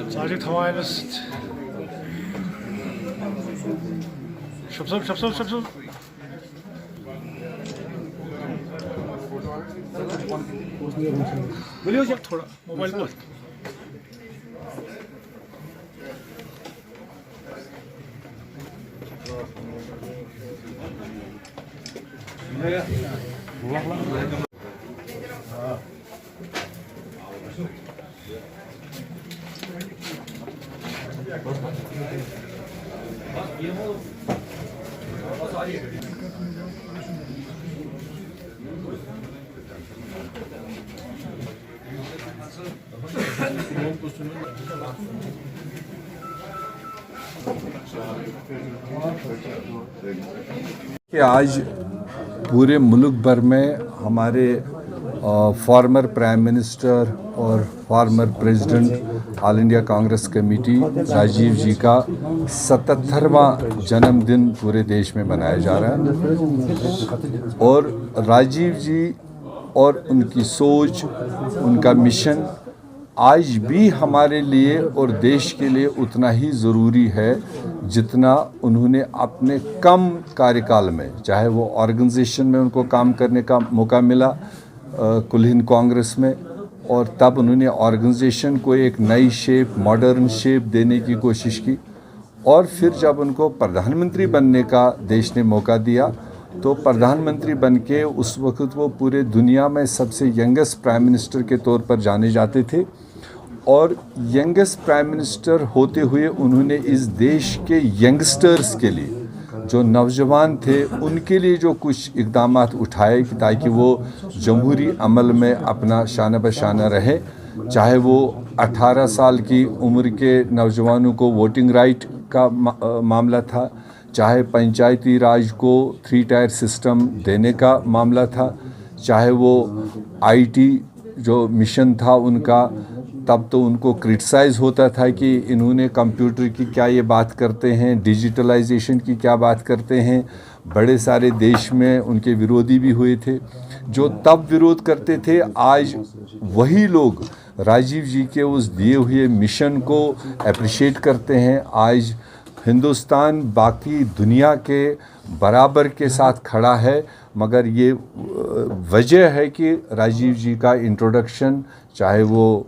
Sadece tamamen basit. Şapsal. बोलिए जब थोड़ा मोबाइल को कि आज पूरे मुल्क भर में हमारे फॉर्मर प्राइम मिनिस्टर और former president all India Congress committee Rajiv ji का 77वां जन्मदिन पूरे देश में मनाया जा रहा है। और राजीव जी और उनकी सोच, उनका मिशन आज भी हमारे लिए और देश के लिए उतना ही ज़रूरी है जितना उन्होंने अपने कम कार्यकाल में, चाहे वो ऑर्गेनाइजेशन में उनको काम करने का मौका मिला कुल हिंद कांग्रेस में, और तब उन्होंने ऑर्गेनाइजेशन को एक नई शेप, मॉडर्न शेप देने की कोशिश की। और फिर जब उनको प्रधानमंत्री बनने का देश ने मौका दिया तो प्रधानमंत्री बनके उस वक्त वो पूरे दुनिया में सबसे यंगेस्ट प्राइम मिनिस्टर के तौर पर जाने जाते थे। और यंगेस्ट प्राइम मिनिस्टर होते हुए उन्होंने इस देश के यंगस्टर्स के लिए, जो नौजवान थे, उनके लिए जो कुछ इक़दाम उठाए ताकि वो जमहूरी अमल में अपना शाना बशाना रहे। चाहे वो 18 साल की उम्र के नौजवानों को वोटिंग राइट का मामला था, चाहे पंचायती राज को 3 टायर सिस्टम देने का मामला था, चाहे वो आईटी जो मिशन था उनका, तब तो उनको क्रिटिसाइज़ होता था कि इन्होंने कंप्यूटर की क्या ये बात करते हैं, डिजिटलाइजेशन की क्या बात करते हैं। बड़े सारे देश में उनके विरोधी भी हुए थे। जो तब विरोध करते थे, आज वही लोग राजीव जी के उस दिए हुए मिशन को अप्रिशिएट करते हैं। आज हिंदुस्तान बाकी दुनिया के बराबर के साथ खड़ा है, मगर ये वजह है कि राजीव जी का इंट्रोडक्शन, चाहे वो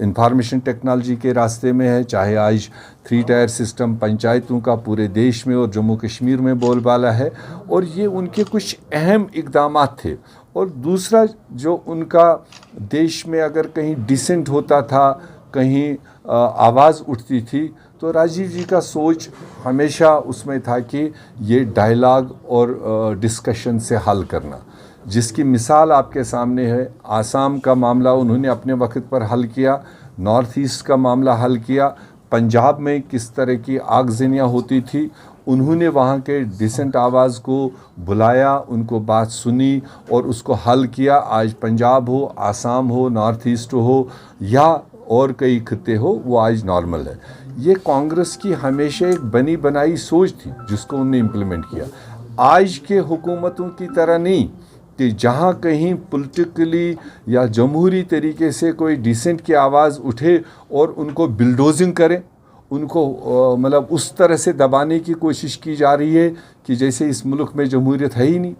इंफॉर्मेशन टेक्नोलॉजी के रास्ते में है, चाहे आज 3 टायर सिस्टम पंचायतों का पूरे देश में और जम्मू कश्मीर में बोलबाला है, और ये उनके कुछ अहम इक़दाम थे। और दूसरा, जो उनका देश में अगर कहीं डिसेंट होता था, कहीं आवाज़ उठती थी, तो राजीव जी का सोच हमेशा उसमें था कि ये डायलॉग और डिस्कशन से हल करना, जिसकी मिसाल आपके सामने है। आसाम का मामला उन्होंने अपने वक्त पर हल किया, नॉर्थ ईस्ट का मामला हल किया, पंजाब में किस तरह की आगजनियाँ होती थी, उन्होंने वहाँ के डिसेंट आवाज़ को बुलाया, उनको बात सुनी और उसको हल किया। आज पंजाब हो, आसाम हो, नॉर्थ ईस्ट हो या और कई खिते हो, वो आज नॉर्मल है। ये कांग्रेस की हमेशा एक बनी बनाई सोच थी जिसको उन्होंने इम्प्लीमेंट किया। आज के हुकूमतों की तरह नहीं कि जहाँ कहीं पॉलिटिकली या जमहूरी तरीके से कोई डिसेंट की आवाज़ उठे और उनको बिल्डोजिंग करें, उनको मतलब उस तरह से दबाने की कोशिश की जा रही है कि जैसे इस मुल्क में जमहूरियत है ही नहीं।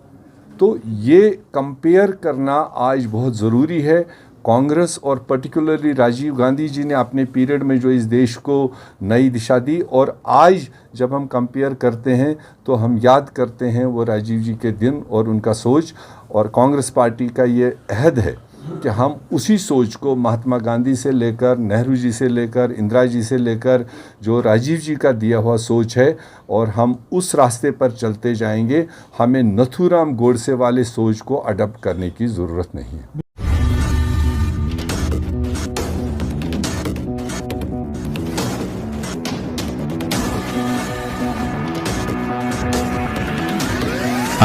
तो ये कंपेयर करना आज बहुत ज़रूरी है। कांग्रेस और पर्टिकुलरली राजीव गांधी जी ने अपने पीरियड में जो इस देश को नई दिशा दी, और आज जब हम कंपेयर करते हैं तो हम याद करते हैं वो राजीव जी के दिन और उनका सोच। और कांग्रेस पार्टी का ये अहद है कि हम उसी सोच को महात्मा गांधी से लेकर, नेहरू जी से लेकर, इंदिरा जी से लेकर, जो राजीव जी का दिया हुआ सोच है, और हम उस रास्ते पर चलते जाएंगे। हमें नथुराम गोडसे वाले सोच को अडॉप्ट करने की ज़रूरत नहीं है।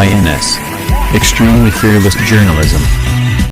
INS. Extremely fearless journalism.